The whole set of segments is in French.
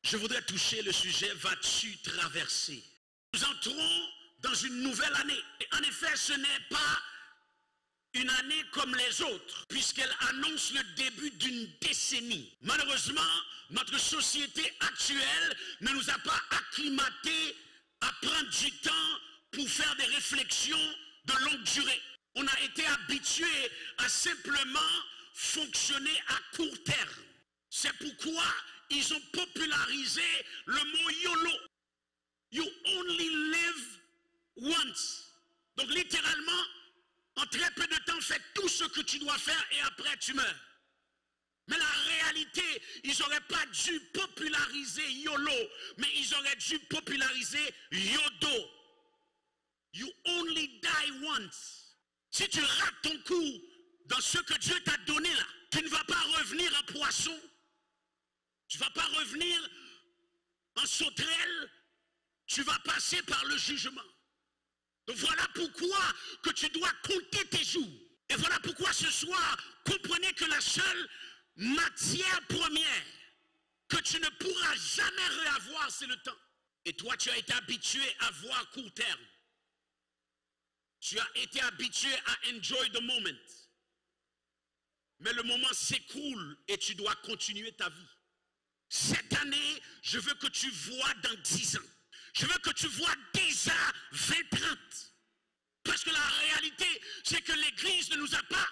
Je voudrais toucher le sujet, vas-tu traverser? Nous entrons dans une nouvelle année. Et en effet, ce n'est pas une année comme les autres, puisqu'elle annonce le début d'une décennie. Malheureusement, notre société actuelle ne nous a pas acclimatés à prendre du temps pour faire des réflexions de longue durée. On a été habitués à simplement fonctionner à court terme. C'est pourquoi ils ont popularisé le mot YOLO. You only live once. Donc littéralement, en très peu de temps, fais tout ce que tu dois faire et après tu meurs. Mais la réalité, ils n'auraient pas dû populariser YOLO, mais ils auraient dû populariser YODO. You only die once. Si tu rates ton coup dans ce que Dieu t'a donné là, tu ne vas pas revenir en poisson, tu ne vas pas revenir en sauterelle, tu vas passer par le jugement. Donc voilà pourquoi que tu dois compter tes jours. Et voilà pourquoi ce soir, comprenez que la seule matière première que tu ne pourras jamais réavoir, c'est le temps. Et toi, tu as été habitué à voir court terme. Tu as été habitué à enjoy the moment. Mais le moment s'écoule et tu dois continuer ta vie. Cette année, je veux que tu vois dans 10 ans. Je veux que tu vois déjà 20-30. Parce que la réalité, c'est que l'Église ne nous a pas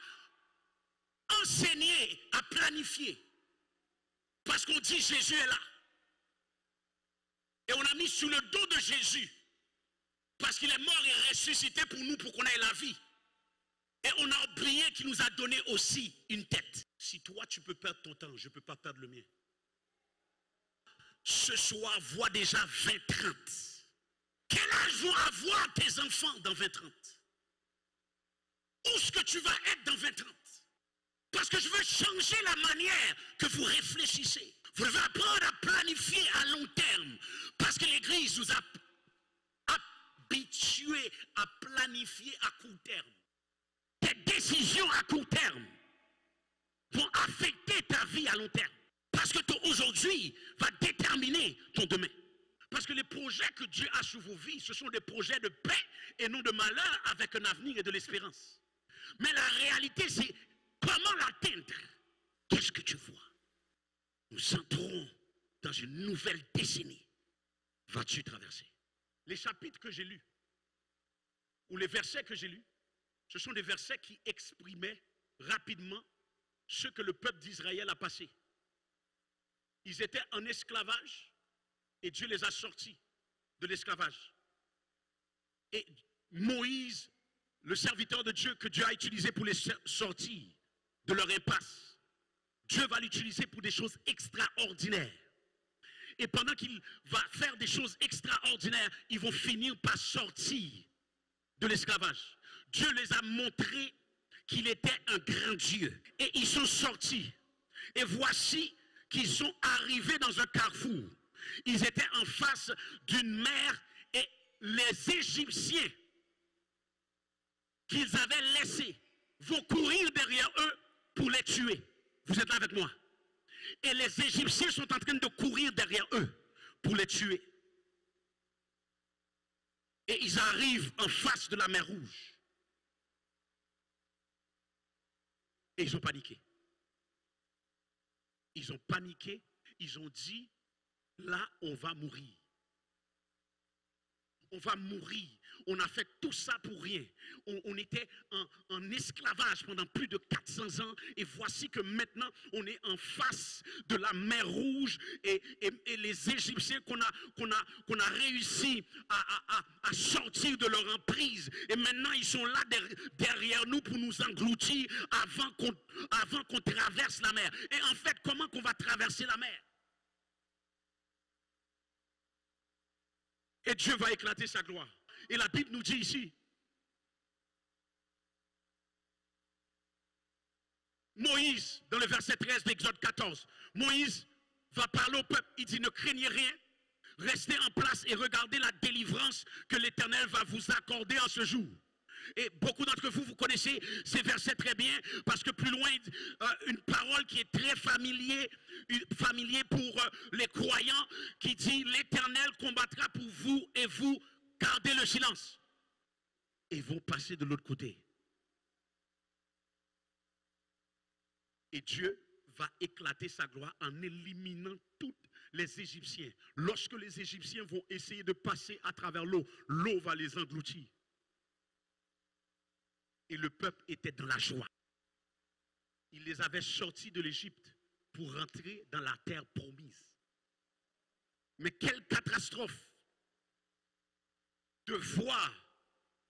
enseigné à planifier. Parce qu'on dit Jésus est là. Et on a mis sous le dos de Jésus. Parce qu'il est mort et ressuscité pour nous, pour qu'on ait la vie. Et on a oublié qu'il nous a donné aussi une tête. Si toi, tu peux perdre ton temps, je ne peux pas perdre le mien. Ce soir, vois déjà 20-30. Quel âge vont avoir tes enfants dans 20-30? Où est-ce que tu vas être dans 20-30? Parce que je veux changer la manière que vous réfléchissez. Vous devez apprendre à planifier à long terme. Parce que l'Église nous a habitués à planifier à court terme. Tes décisions à court terme vont affecter ta vie à long terme. Parce que ton aujourd'hui va déterminer ton demain. Parce que les projets que Dieu a sur vos vies, ce sont des projets de paix et non de malheur, avec un avenir et de l'espérance. Mais la réalité, c'est comment l'atteindre. Qu'est-ce que tu vois? Nous entrons dans une nouvelle décennie. Vas-tu traverser? Les chapitres que j'ai lus, ou les versets que j'ai lus, ce sont des versets qui exprimaient rapidement ce que le peuple d'Israël a passé. Ils étaient en esclavage et Dieu les a sortis de l'esclavage. Et Moïse, le serviteur de Dieu que Dieu a utilisé pour les sortir de leur impasse, Dieu va l'utiliser pour des choses extraordinaires. Et pendant qu'il va faire des choses extraordinaires, ils vont finir par sortir de l'esclavage. Dieu les a montré qu'il était un grand Dieu. Et ils sont sortis. Et voici qu'ils sont arrivés dans un carrefour. Ils étaient en face d'une mer et les Égyptiens qu'ils avaient laissés vont courir derrière eux pour les tuer. Vous êtes là avec moi? Et les Égyptiens sont en train de courir derrière eux pour les tuer. Et ils arrivent en face de la mer Rouge. Et ils ont paniqué. Ils ont paniqué. Ils ont dit, là, on va mourir. On va mourir. On a fait tout ça pour rien. On était en esclavage pendant plus de 400 ans. Et voici que maintenant, on est en face de la mer Rouge. Et les Égyptiens qu'on a réussi à sortir de leur emprise. Et maintenant, ils sont là derrière nous pour nous engloutir avant qu'on traverse la mer. Et en fait, comment qu'on va traverser la mer? Et Dieu va éclater sa gloire. Et la Bible nous dit ici, Moïse, dans le verset 13 d'Exode 14, Moïse va parler au peuple. Il dit, ne craignez rien, restez en place et regardez la délivrance que l'Éternel va vous accorder en ce jour. Et beaucoup d'entre vous, vous connaissez ces versets très bien, parce que plus loin, une parole qui est très familier pour les croyants, qui dit, l'Éternel combattra pour vous et vous gardez le silence. Et vont passer de l'autre côté. Et Dieu va éclater sa gloire en éliminant tous les Égyptiens. Lorsque les Égyptiens vont essayer de passer à travers l'eau, l'eau va les engloutir. Et le peuple était dans la joie. Il les avait sortis de l'Égypte pour rentrer dans la terre promise. Mais quelle catastrophe de voir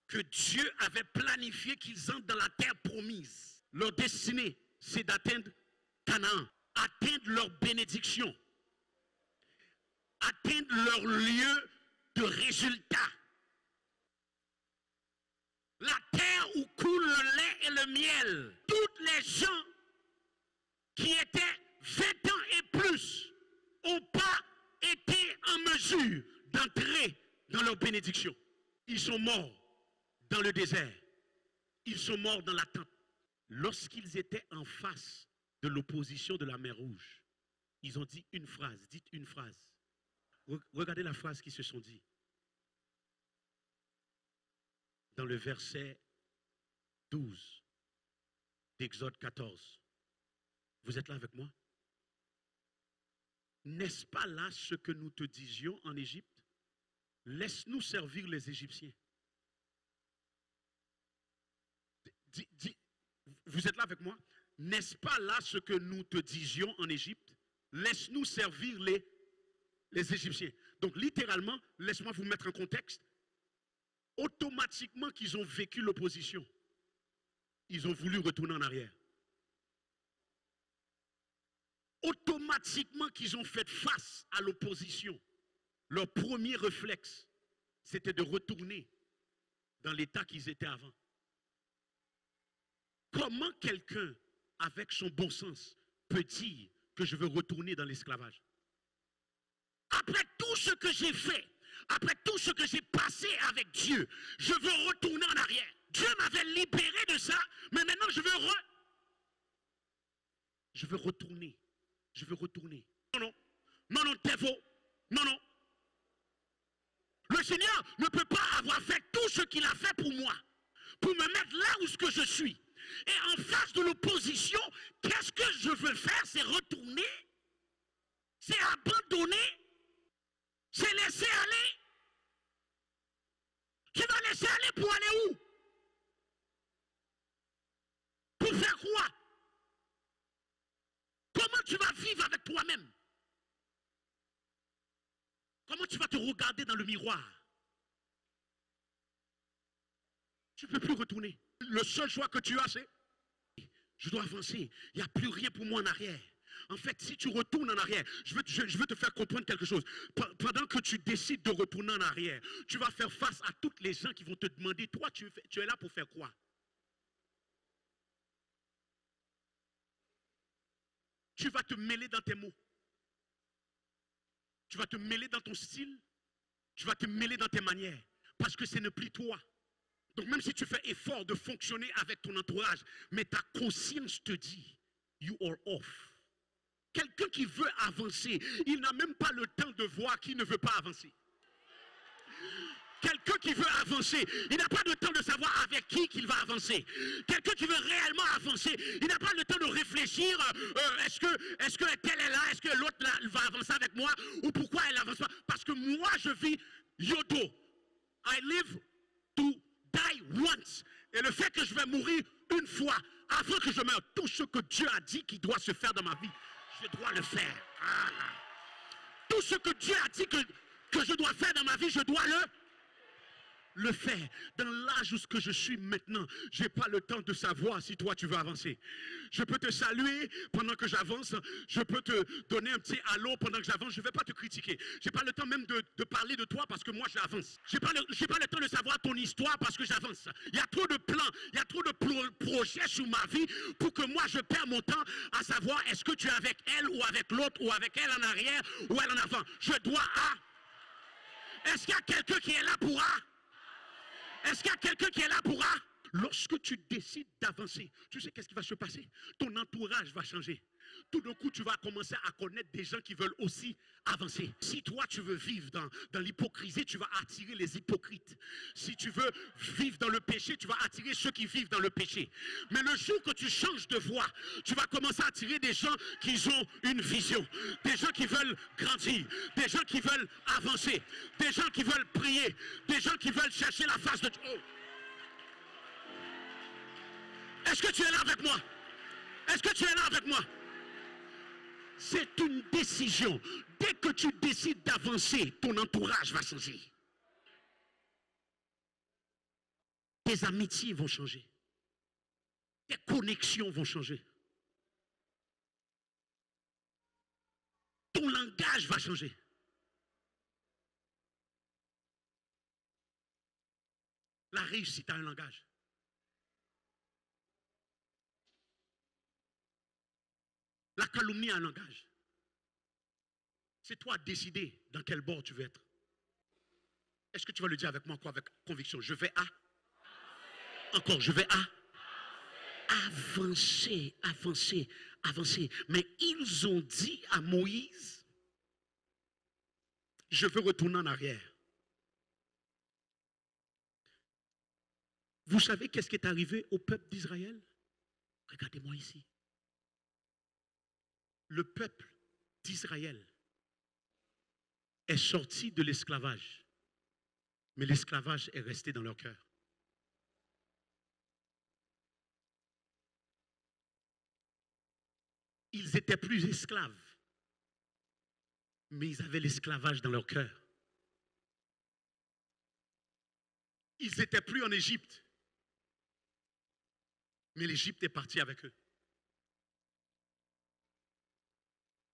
que Dieu avait planifié qu'ils entrent dans la terre promise. Leur destinée, c'est d'atteindre Canaan, atteindre leur bénédiction, atteindre leur lieu de résultat. La terre où coule le lait et le miel. Toutes les gens qui étaient 20 ans et plus n'ont pas été en mesure d'entrer dans leur bénédiction. Ils sont morts dans le désert. Ils sont morts dans l'attente. Lorsqu'ils étaient en face de l'opposition de la mer Rouge, ils ont dit une phrase. Dites une phrase. Regardez la phrase qu'ils se sont dit. Dans le verset 12 d'Exode 14. Vous êtes là avec moi? N'est-ce pas là ce que nous te disions en Égypte? Laisse-nous servir les Égyptiens. Vous êtes là avec moi? N'est-ce pas là ce que nous te disions en Égypte? Laisse-nous servir les Égyptiens. Donc littéralement, laisse-moi vous mettre en contexte. Automatiquement qu'ils ont vécu l'opposition, ils ont voulu retourner en arrière. Automatiquement qu'ils ont fait face à l'opposition, leur premier réflexe, c'était de retourner dans l'état qu'ils étaient avant. Comment quelqu'un, avec son bon sens, peut dire que je veux retourner dans l'esclavage? Après tout ce que j'ai fait, après tout ce que j'ai passé avec Dieu, je veux retourner en arrière. Dieu m'avait libéré de ça, mais maintenant je veux retourner. Je veux retourner. Non, t'es faux. Non. Le Seigneur ne peut pas avoir fait tout ce qu'il a fait pour moi, pour me mettre là où ce que je suis. Et en face de l'opposition, qu'est-ce que je veux faire? C'est retourner, c'est abandonner, c'est laisser aller. Tu vas laisser aller pour aller où? Pour faire quoi? Comment tu vas vivre avec toi-même? Comment tu vas te regarder dans le miroir? Tu ne peux plus retourner. Le seul choix que tu as, c'est je dois avancer. Il n'y a plus rien pour moi en arrière. En fait, si tu retournes en arrière, je veux te faire comprendre quelque chose. Pendant que tu décides de retourner en arrière, tu vas faire face à toutes les gens qui vont te demander, toi, tu es là pour faire quoi? Tu vas te mêler dans tes mots. Tu vas te mêler dans ton style. Tu vas te mêler dans tes manières. Parce que ce n'est plus toi. Donc même si tu fais effort de fonctionner avec ton entourage, mais ta conscience te dit, you are off. Quelqu'un qui veut avancer, il n'a même pas le temps de voir qui ne veut pas avancer. Quelqu'un qui veut avancer, il n'a pas le temps de savoir avec qui qu'il va avancer. Quelqu'un qui veut réellement avancer, il n'a pas le temps de réfléchir, est-ce que telle est là, est-ce que l'autre va avancer avec moi, ou pourquoi elle n'avance pas. Parce que moi, je vis YOLO. I live to die once. Et le fait que je vais mourir une fois, avant que je meure, tout ce que Dieu a dit qu'il doit se faire dans ma vie, je dois le faire. Tout ce que Dieu a dit que je dois faire dans ma vie, je dois le faire. Dans l'âge où je suis maintenant, je n'ai pas le temps de savoir si toi tu veux avancer. Je peux te saluer pendant que j'avance, je peux te donner un petit allô pendant que j'avance, je ne vais pas te critiquer. Je n'ai pas le temps même de parler de toi parce que moi j'avance. Je n'ai pas le temps de savoir ton histoire parce que j'avance. Il y a trop de plans, il y a trop de projets sur ma vie pour que moi je perds mon temps à savoir est-ce que tu es avec elle ou avec l'autre ou avec elle en arrière ou elle en avant. Je dois Est-ce qu'il y a quelqu'un qui est là pour Est-ce qu'il y a quelqu'un qui est là pour A? Lorsque tu décides d'avancer, tu sais qu'est-ce qui va se passer? Ton entourage va changer. Tout d'un coup, tu vas commencer à connaître des gens qui veulent aussi avancer. Si toi, tu veux vivre dans l'hypocrisie, tu vas attirer les hypocrites. Si tu veux vivre dans le péché, tu vas attirer ceux qui vivent dans le péché. Mais le jour que tu changes de voie, tu vas commencer à attirer des gens qui ont une vision, des gens qui veulent grandir, des gens qui veulent avancer, des gens qui veulent prier, des gens qui veulent chercher la face de Dieu. Oh. Est-ce que tu es là avec moi? Est-ce que tu es là avec moi? C'est une décision. Dès que tu décides d'avancer, ton entourage va changer. Tes amitiés vont changer. Tes connexions vont changer. Ton langage va changer. La réussite a un langage. La calomnie a un langage. C'est toi à décider dans quel bord tu veux être. Est-ce que tu vas le dire avec moi, quoi, avec conviction? Je vais à. Encore, je vais à. Avancer, avancer, avancer. Mais ils ont dit à Moïse, je veux retourner en arrière. Vous savez qu'est-ce qui est arrivé au peuple d'Israël? Regardez-moi ici. Le peuple d'Israël est sorti de l'esclavage, mais l'esclavage est resté dans leur cœur. Ils n'étaient plus esclaves, mais ils avaient l'esclavage dans leur cœur. Ils n'étaient plus en Égypte, mais l'Égypte est partie avec eux.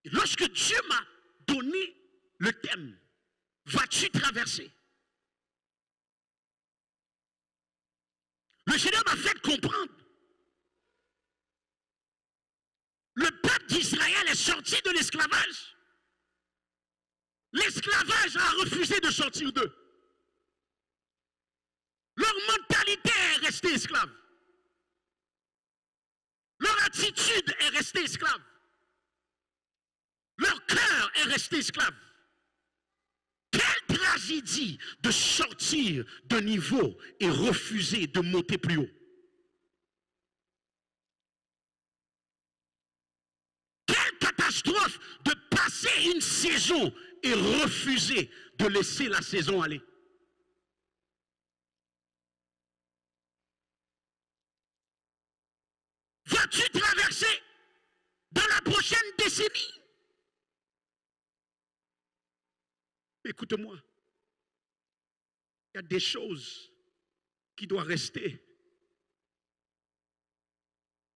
Et lorsque Dieu m'a donné le thème, vas-tu traverser? Le Seigneur m'a fait comprendre. Le peuple d'Israël est sorti de l'esclavage. L'esclavage a refusé de sortir d'eux. Leur mentalité est restée esclave. Leur attitude est restée esclave. Leur cœur est resté esclave. Quelle tragédie de sortir d'un niveau et refuser de monter plus haut. Quelle catastrophe de passer une saison et refuser de laisser la saison aller. Vas-tu traverser dans la prochaine décennie? Écoute-moi, il y a des choses qui doivent rester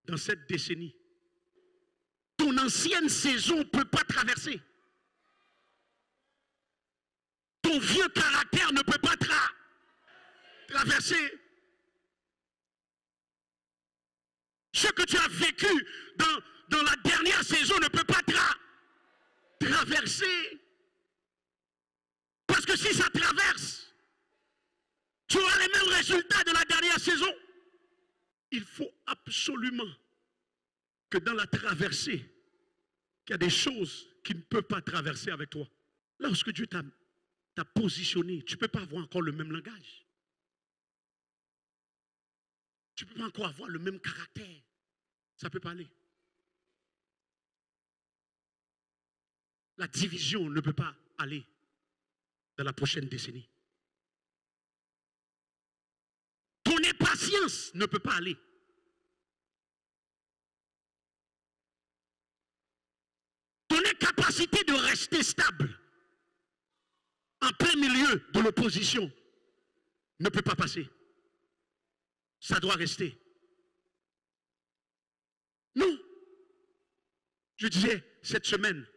dans cette décennie. Ton ancienne saison ne peut pas traverser. Ton vieux caractère ne peut pas traverser. Ce que tu as vécu dans la dernière saison ne peut pas traverser. Parce que si ça traverse, tu auras les mêmes résultats de la dernière saison. Il faut absolument que dans la traversée, qu'il y a des choses qui ne peuvent pas traverser avec toi. Lorsque Dieu t'a positionné, tu ne peux pas avoir encore le même langage. Tu ne peux pas encore avoir le même caractère. Ça ne peut pas aller. La division ne peut pas aller dans la prochaine décennie. Ton impatience ne peut pas aller. Ton incapacité de rester stable en plein milieu de l'opposition ne peut pas passer. Ça doit rester. Non. Je disais cette semaine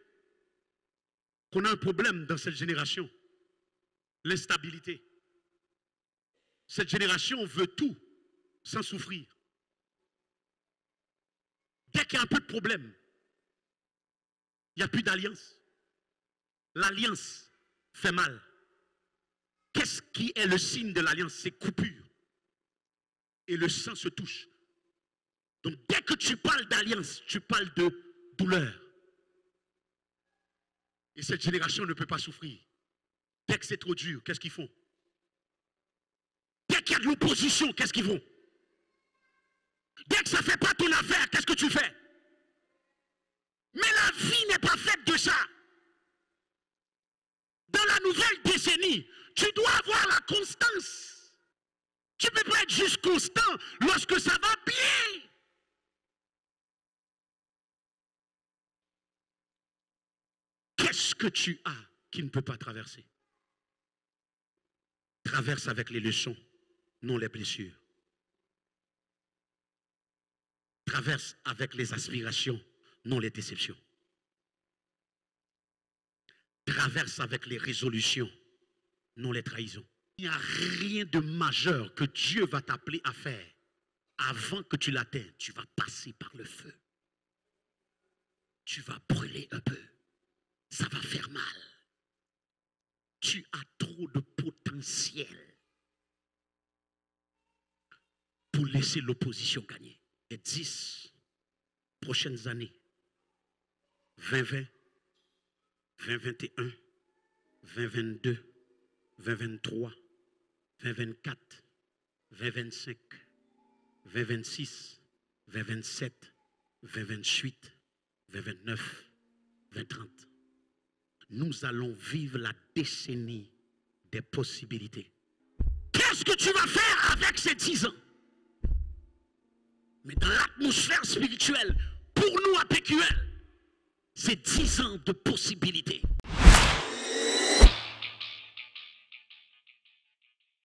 qu'on a un problème dans cette génération. L'instabilité. Cette génération veut tout sans souffrir. Dès qu'il y a un peu de problème, il n'y a plus d'alliance. L'alliance fait mal. Qu'est-ce qui est le signe de l'alliance? C'est coupure. et le sang se touchent. Donc dès que tu parles d'alliance, tu parles de douleur. Et cette génération ne peut pas souffrir. Dès que c'est trop dur, qu'est-ce qu'ils font? Dès qu'il y a de l'opposition, qu'est-ce qu'ils font? Dès que ça ne fait pas ton affaire, qu'est-ce que tu fais? Mais la vie n'est pas faite de ça. Dans la nouvelle décennie, tu dois avoir la constance. Tu ne peux pas être juste constant lorsque ça va bien. Qu'est-ce que tu as qui ne peut pas traverser? Traverse avec les leçons, non les blessures. Traverse avec les aspirations, non les déceptions. Traverse avec les résolutions, non les trahisons. Il n'y a rien de majeur que Dieu va t'appeler à faire. Avant que tu l'atteignes, tu vas passer par le feu. Tu vas brûler un peu. Ça va faire mal. Tu as trop de potentiel pour laisser l'opposition gagner. Les 10 prochaines années, 2020, 2021, 2022, 2023, 2024, 2025, 2026, 2027, 2028, 2029, 2030. Nous allons vivre la décennie des possibilités. Qu'est-ce que tu vas faire avec ces 10 ans? Mais dans l'atmosphère spirituelle, pour nous à PQL, c'est 10 ans de possibilités.